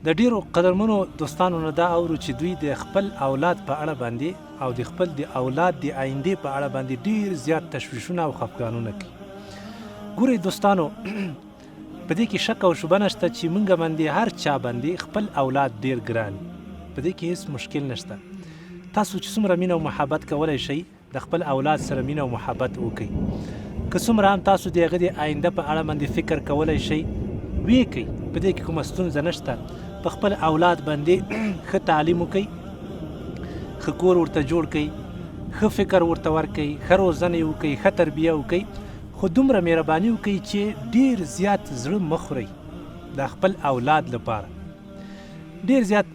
د ډیرو قدرمنو دوستانو نه دا اورو چې دوی د خپل اولاد په اړه باندې او د خپل د اولاد د آیندې په اړه باندې ډیر زیات تشویشونه او خفګانونه کوي. ګورئ دوستانو، په دې کې شک او شبهه نشته چې موږ باندې هر چا باندې خپل اولاد ډیر ګران، په دې کې هیڅ مشکل نشته. تاسو چې څومره مینه او محبت کولی شئ د خپل اولاد سره مینه او محبت وکړئ. که څومره هم تاسو د هغه د آینده په اړه باندې فکر کولی شئ ویې کوئ، په دې کې کومه ستونزه نشته. په خپل اولاد باندې ښه تعلیم وکئ، ښه کور ورته جوړ کړئ، ښه فکر ورته ورکئ، ښه روزنه یې وکئ، ښه تربیه وکئ، خو دومره مهرباني وکئ چې ډیر زیات زړه مه خورئ د خپل اولاد لپاره. ډیر زیات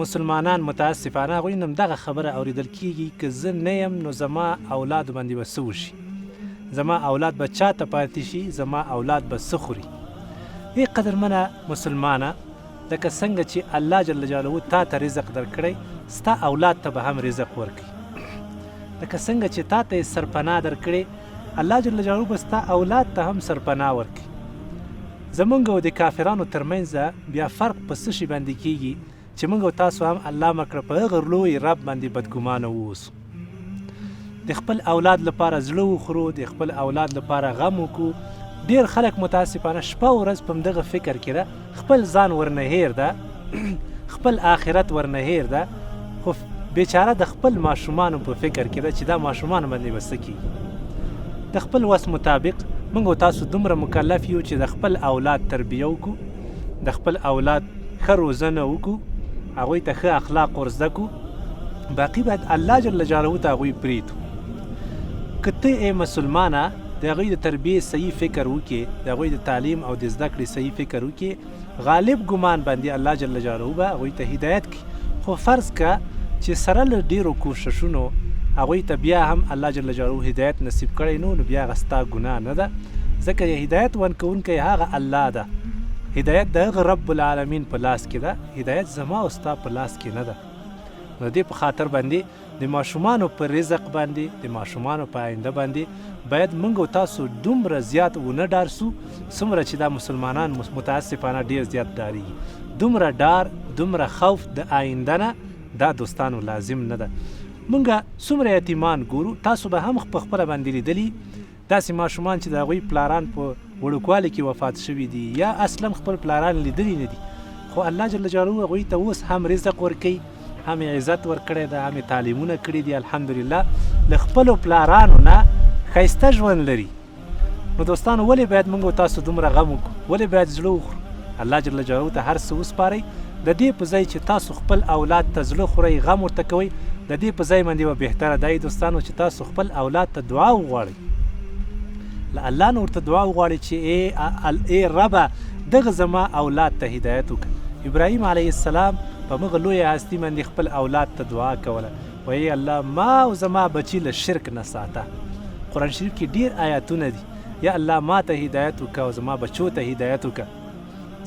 مسلمانان متاسفانه هغوی نه همدغه خبره اورېدل کېږي که زه نه یم نو زما اولاد باندې به څه وشي، زما اولاد به چا ته پاتې شي، زما اولاد به څه خوري. ای قدرمنه مسلمانه، لکه څنګه چې الله جل جلاله تا ته رزق درکړی، ستا اولاد ته به هم رزق ورکړي. لکه څنګه چې تا ته یې سرپناه درکړې، الله جل جلاله به ستا اولاد ته هم سرپناه ورکړي. زمونږ او د کافرانو ترمنځ بیا فرق په څه شي باندې کېږي چې موږ او تاسو هم الله مکړه په هغه لوی رب باندې بدګمانه واوسو. د خپل اولاد لپاره زړه وخورو، د خپل اولاد لپاره غم وکړو. ډیر خلک متاسفانه شپه ورځ په همدغه فکر کې ده، خپل ځان ورنه هیر ده، خپل آخرت ورنه هیر ده، خو بیچاره د خپل ماشومانو په فکر کې ده چې دا ماشومان باندې به څه کېږي. د خپل وس مطابق موږ او تاسو دومره مکلف یو چې د خپل اولاد تربیه وکړو، د خپل اولاد ښه روزنه وکړو، هغوی ته ښه اخلاق ورزده کړو، باقي باید الله جل جلاله ته هغوی پرېږدو. که ته ای مسلمانه د هغوی د تربیې صحیح فکر وکړې، د هغوی د تعلیم او د زده کړې صحیح فکر وکړې، غالب ګمان باندې الله جل جلاله به هغوی ته هدایت کړي. خو فرض که چې سره له ډیرو کوششونو هغوی ته بیا هم الله جل جلاله هدایت نصیب کړی نو بیا هغه ستا ګناه نه ده، ځکه هدایت ورکوونکی هغه الله ده. هدایت د هغه رب العالمین په لاس کې ده، هدایت زما او ستا په لاس کې نه ده. نو دې په خاطر باندې د ماشومانو په رزق باندې، د ماشومانو په آینده باندې باید موږ او تاسو دومره زیات ونه ډار سو څومره چې دا مسلمانان متاسفانه ډیر زیات ډارېږي. دومره ډار، دومره خوف د آینده نه دا دوستانو لازم نه ده. موږ څومره یتیمان ګورو، تاسو به هم په خپله باندې لیدلي داسې ماشومان چې د هغوی پلاران په وړوکوالي کې وفات شوي دي یا اصلا خپل پلاران لیدلي نه دي، خو الله جل جلاله هغوی ته اوس هم رزق ورکوي، هم عزت ورکړی ده، هم تعلیمونه کړي دي، الحمدلله له خپلو پلارانو نه ښایسته ژوند لري. نو دوستانو ولې باید موږ او تاسو دومره غم وکړو؟ ولې باید زړه وخورو؟ الله جل جلاله ته هر څه وسپارئ. د دې په ځای چې تاسو خپل اولاد ته زړه خورئ، غم ورته کوئ، د دې په ځای باندې به بهتره دی دوستانو چې تاسو خپل اولاد ته دعا وغواړئ، له الله نه ورته دعا وغواړئ چې ای ربه دغه زما اولاد ته هدایت وکړه. ابراهیم علیه السلام په مغه لویه هستي باندې خپل اولاد ته دعا کوله، وایي الله ما او زما بچي له شرک نه ساته. قرآن شریف کې ډیر آیاتونه دي، یا الله ما ته هدایت وکړه او زما بچو ته هدایت وکړه.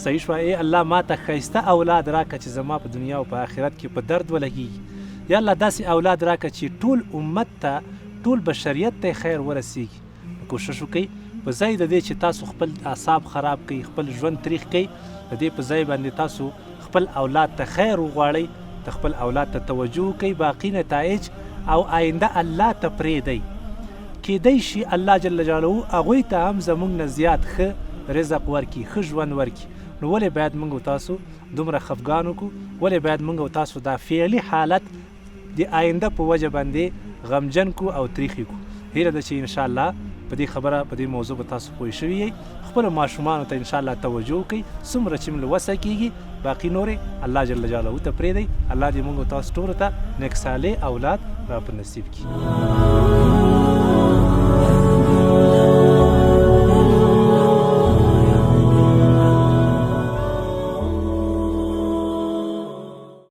صحیح شوه، ای الله ما ته ښایسته اولاد راکړه چې زما په دنیا او په آخرت کې په درد ولګېږي. یا الله داسې اولاد راکړه چې ټول امت ته، ټول بشریت ته خیر ورسیږي. کوشش وکئ په ځای د دې چې تاسو خپل اعصاب خراب کړئ، خپل ژوند تریخ کړئ، د دې په ځای باندې تاسو خپل اولاد ته خیر وغواړئ، د خپل اولاد ته توجه وکئ، باقي نتایج او آینده الله ته پرېږدئ. کیدای شي الله جل جلاله هغوی ته هم زموږ نه زیات ښه رزق ورکړي، ښه ژوند ورکړي. نو ولې باید موږ او تاسو دومره خفګان وکړو؟ ولې باید موږ او تاسو دا فعلي حالت د آینده په وجه باندې غمجن کو او تریخي کو؟ هیله ده چې انشاءالله په دې خبره، په دې موضوع به تاسو پوه شوي یئ. خپلو ماشومانو ته انشاءالله توجه وکئ، څومره چې م له وسه کېږي، باقي نورې الله جل جلاله ته پرېږدئ. الله دې موږ او تاسو ټولو ته نیک صالح اولاد را په نصیب کړي.